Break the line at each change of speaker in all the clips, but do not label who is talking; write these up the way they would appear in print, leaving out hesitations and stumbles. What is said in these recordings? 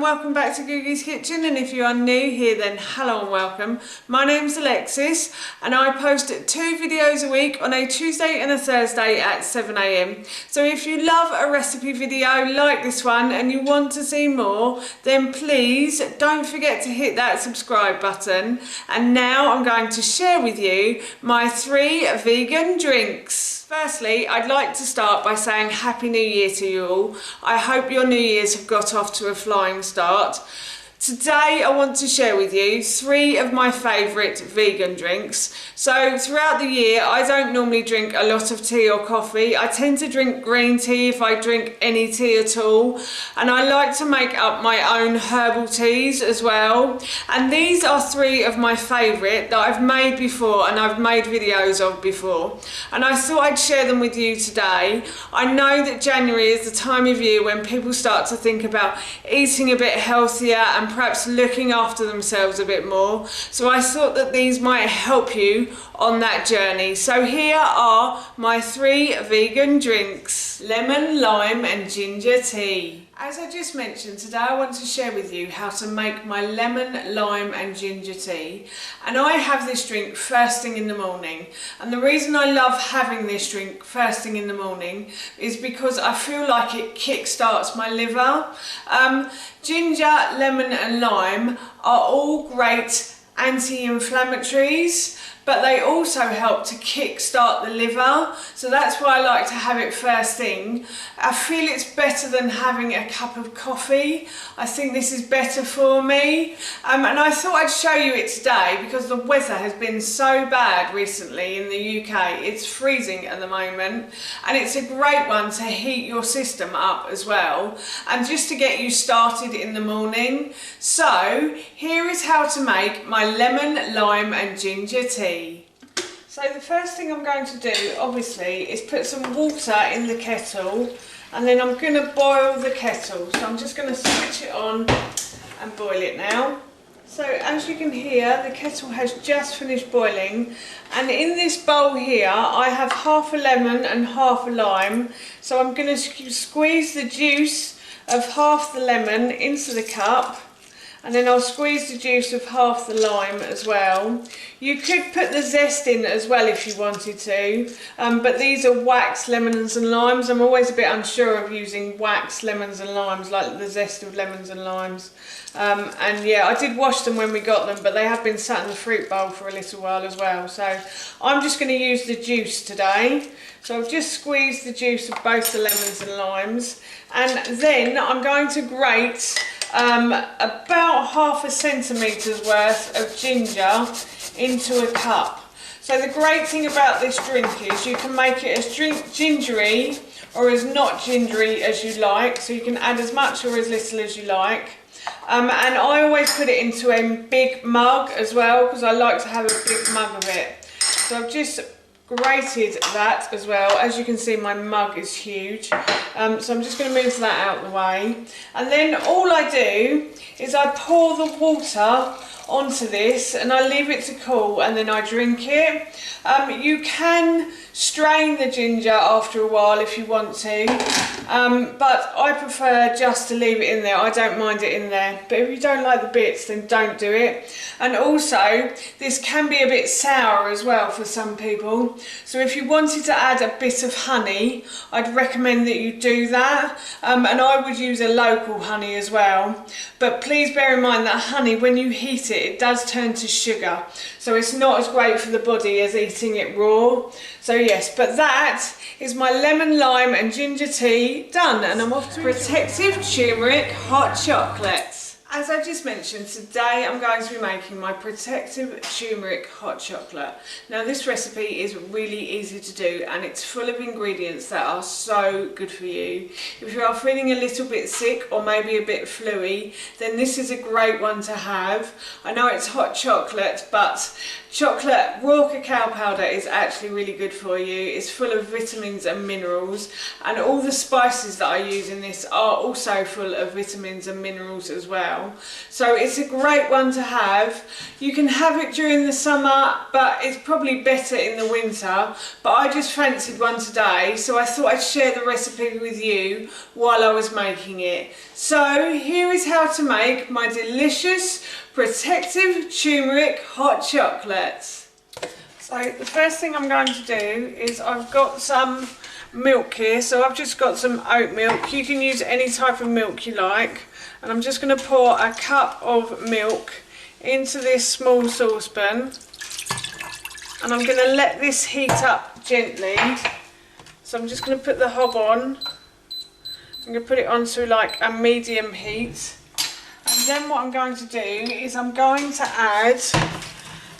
and welcome back to Googie's Kitchen, and if you are new here then hello and welcome. My name's Alexis and I post 2 videos a week on a Tuesday and a Thursday at 7 AM. So if you love a recipe video like this one and you want to see more, then please don't forget to hit that subscribe button. And now I'm going to share with you my 3 vegan drinks. Firstly, I'd like to start by saying Happy New Year to you all. I hope your New Year's have got off to a flying start. Today I want to share with you 3 of my favourite vegan drinks. So throughout the year I don't normally drink a lot of tea or coffee. I tend to drink green tea if I drink any tea at all, and I like to make up my own herbal teas as well. And these are 3 of my favourite that I've made before and I've made videos of before, and I thought I'd share them with you today. I know that January is the time of year when people start to think about eating a bit healthier and perhaps looking after themselves a bit more, so I thought that these might help you on that journey. So here are my 3 vegan drinks: lemon, lime and ginger tea. As I just mentioned, today I want to share with you how to make my lemon, lime and ginger tea. And I have this drink first thing in the morning. And the reason I love having this drink first thing in the morning is because I feel like it kick-starts my liver. Ginger, lemon and lime are all great anti-inflammatories, but they also help to kick-start the liver, so that's why I like to have it first thing. I feel it's better than having a cup of coffee. I think this is better for me, and I thought I'd show you it today because the weather has been so bad recently in the UK. It's freezing at the moment, and it's a great one to heat your system up as well, and just to get you started in the morning. So here is how to make my lemon, lime and ginger tea. So the first thing I'm going to do, obviously, is put some water in the kettle, and then I'm going to boil the kettle. So I'm just going to switch it on and boil it now. So as you can hear, the kettle has just finished boiling, and in this bowl here I have half a lemon and half a lime. So I'm going to squeeze the juice of half the lemon into the cup, and then I'll squeeze the juice of half the lime as well. You could put the zest in as well if you wanted to, but these are waxed lemons and limes. I'm always a bit unsure of using waxed lemons and limes, like the zest of lemons and limes. And yeah, I did wash them when we got them, but they have been sat in the fruit bowl for a little while as well. So I'm just going to use the juice today. So I've just squeezed the juice of both the lemons and limes, and then I'm going to grate about half a centimetre's worth of ginger into a cup. So the great thing about this drink is you can make it as gingery or as not gingery as you like, so you can add as much or as little as you like. And I always put it into a big mug as well, because I like to have a big mug of it. So I've just grated that as well. As you can see, my mug is huge, so I'm just going to move that out of the way, and then all I do is I pour the water onto this and I leave it to cool, and then I drink it. You can strain the ginger after a while if you want to, but I prefer just to leave it in there. I don't mind it in there, but if you don't like the bits, then don't do it. And also, this can be a bit sour as well for some people, so if you wanted to add a bit of honey, I'd recommend that you do that, and I would use a local honey as well. But please bear in mind that honey, when you heat it, it does turn to sugar, so it's not as great for the body as eating it raw. So yes, but that is my lemon, lime and ginger tea done, and I'm off to protective turmeric hot chocolate. As I just mentioned, today I'm going to be making my protective turmeric hot chocolate. Now this recipe is really easy to do, and it's full of ingredients that are so good for you. If you are feeling a little bit sick or maybe a bit fluey, then this is a great one to have. I know it's hot chocolate, but raw cacao powder is actually really good for you. It's full of vitamins and minerals, and all the spices that I use in this are also full of vitamins and minerals as well. well. So it's a great one to have. You can have it during the summer, but it's probably better in the winter. But I just fancied one today, so I thought I'd share the recipe with you while I was making it. So here is how to make my delicious protective turmeric hot chocolates. So the first thing I'm going to do is I've got some milk here, so I've just got some oat milk. You can use any type of milk you like, and I'm just going to pour a cup of milk into this small saucepan, and I'm going to let this heat up gently. So I'm just going to put the hob on. I'm going to put it on to like a medium heat, and then what I'm going to do is I'm going to add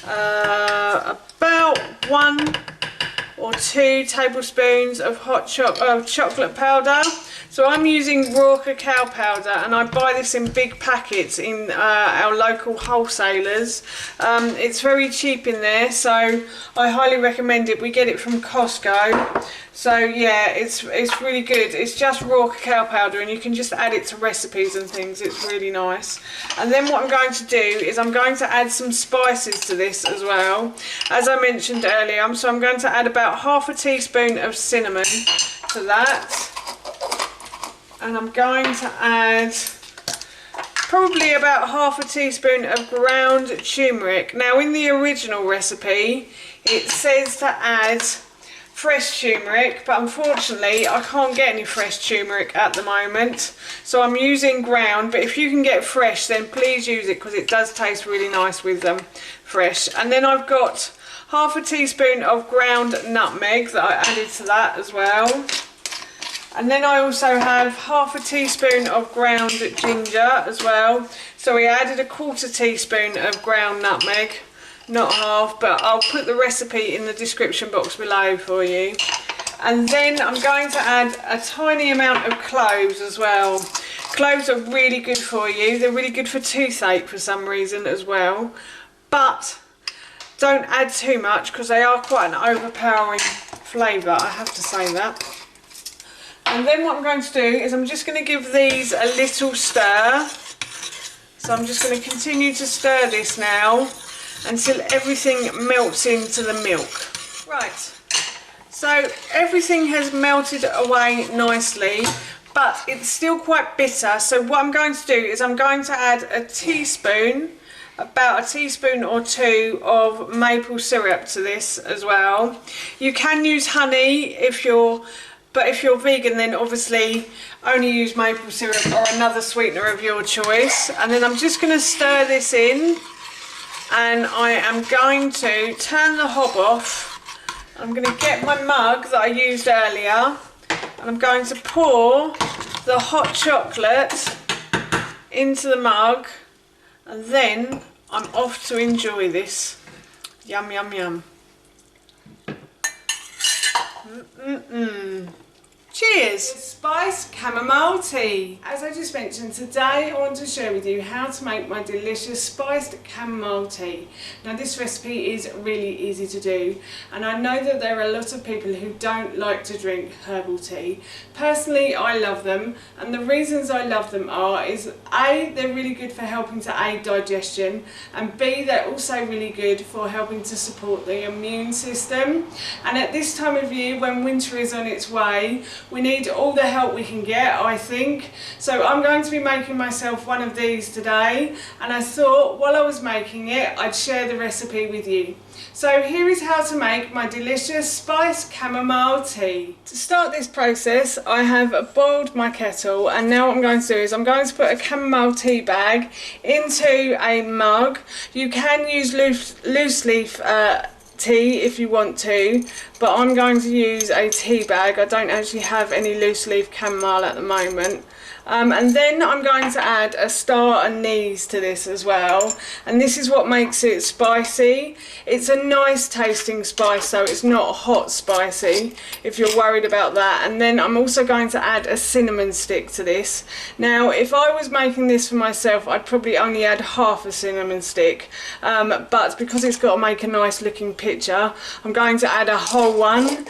about 1 or 2 tablespoons of chocolate powder. So I'm using raw cacao powder, and I buy this in big packets in our local wholesalers. It's very cheap in there, so I highly recommend it. We get it from Costco. So yeah, it's really good. It's just raw cacao powder, and you can just add it to recipes and things. It's really nice. And then what I'm going to do is I'm going to add some spices to this as well, as I mentioned earlier. So I'm going to add about half a teaspoon of cinnamon to that. And I'm going to add probably about half a teaspoon of ground turmeric. Now in the original recipe it says to add fresh turmeric, but unfortunately I can't get any fresh turmeric at the moment, so I'm using ground. But if you can get fresh, then please use it, because it does taste really nice with them fresh. And then I've got half a teaspoon of ground nutmeg that I added to that as well. And then I also have half a teaspoon of ground ginger as well. So we added a quarter teaspoon of ground nutmeg, not half, but I'll put the recipe in the description box below for you. And then I'm going to add a tiny amount of cloves as well. Cloves are really good for you. They're really good for toothache for some reason as well. But don't add too much, because they are quite an overpowering flavour, I have to say that. And then what I'm going to do is I'm just going to give these a little stir. So I'm just going to continue to stir this now until everything melts into the milk. Right, so everything has melted away nicely, but it's still quite bitter. So what I'm going to do is I'm going to add a teaspoon, about a teaspoon or 2 of maple syrup to this as well. You can use honey but if you're vegan, then obviously only use maple syrup or another sweetener of your choice. And then I'm just going to stir this in, and I am going to turn the hob off. I'm going to get my mug that I used earlier, and I'm going to pour the hot chocolate into the mug, and then I'm off to enjoy this. Yum, yum, yum. Cheers! Spiced chamomile tea. As I just mentioned, today I want to share with you how to make my delicious spiced chamomile tea. Now this recipe is really easy to do, and I know that there are a lot of people who don't like to drink herbal tea. Personally, I love them, and the reasons I love them is A, they're really good for helping to aid digestion, and B, they're also really good for helping to support the immune system. And at this time of year, when winter is on its way, we need all the help we can get, I think. So I'm going to be making myself one of these today, and I thought while I was making it I'd share the recipe with you. So here is how to make my delicious spiced chamomile tea. To start this process, I have boiled my kettle, and now what I'm going to do is I'm going to put a chamomile tea bag into a mug. You can use loose leaf tea if you want to, but I'm going to use a tea bag. I don't actually have any loose leaf chamomile at the moment. And then I'm going to add a star anise to this as well, and this is what makes it spicy. It's a nice tasting spice, so it's not hot spicy if you're worried about that. And then I'm also going to add a cinnamon stick to this. Now if I was making this for myself, I'd probably only add half a cinnamon stick, but because it's got to make a nice looking picture, I'm going to add a whole one.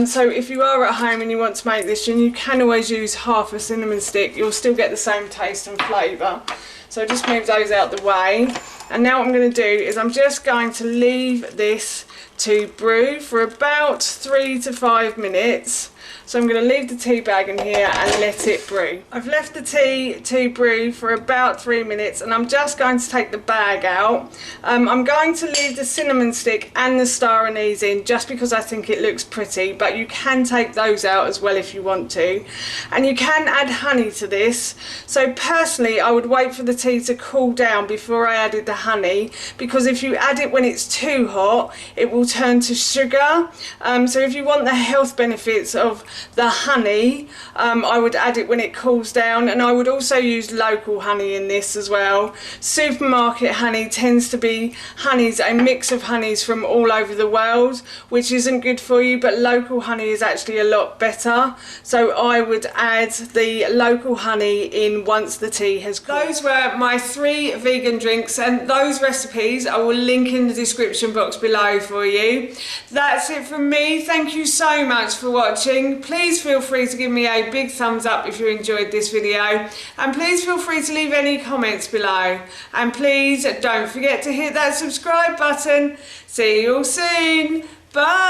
So if you are at home and you want to make this, then you can always use half a cinnamon stick stick, you'll still get the same taste and flavour. So just move those out the way. And now what I'm going to do is I'm just going to leave this to brew for about 3 to 5 minutes. So I'm going to leave the tea bag in here and let it brew. I've left the tea to brew for about 3 minutes, and I'm just going to take the bag out. I'm going to leave the cinnamon stick and the star anise in just because I think it looks pretty, but you can take those out as well if you want to. And you can add honey to this. So personally, I would wait for the tea to cool down before I added the honey, because if you add it when it's too hot, it will turn to sugar. So if you want the health benefits of the honey, I would add it when it cools down, and I would also use local honey in this as well. Supermarket honey tends to be a mix of honeys from all over the world, which isn't good for you, but local honey is actually a lot better. So I would add the local honey in once the tea has cooled. Those were my 3 vegan drinks, and those recipes I will link in the description box below for you. That's it from me. Thank you so much for watching. Please feel free to give me a big thumbs up if you enjoyed this video, and please feel free to leave any comments below, and please don't forget to hit that subscribe button. See you all soon. Bye.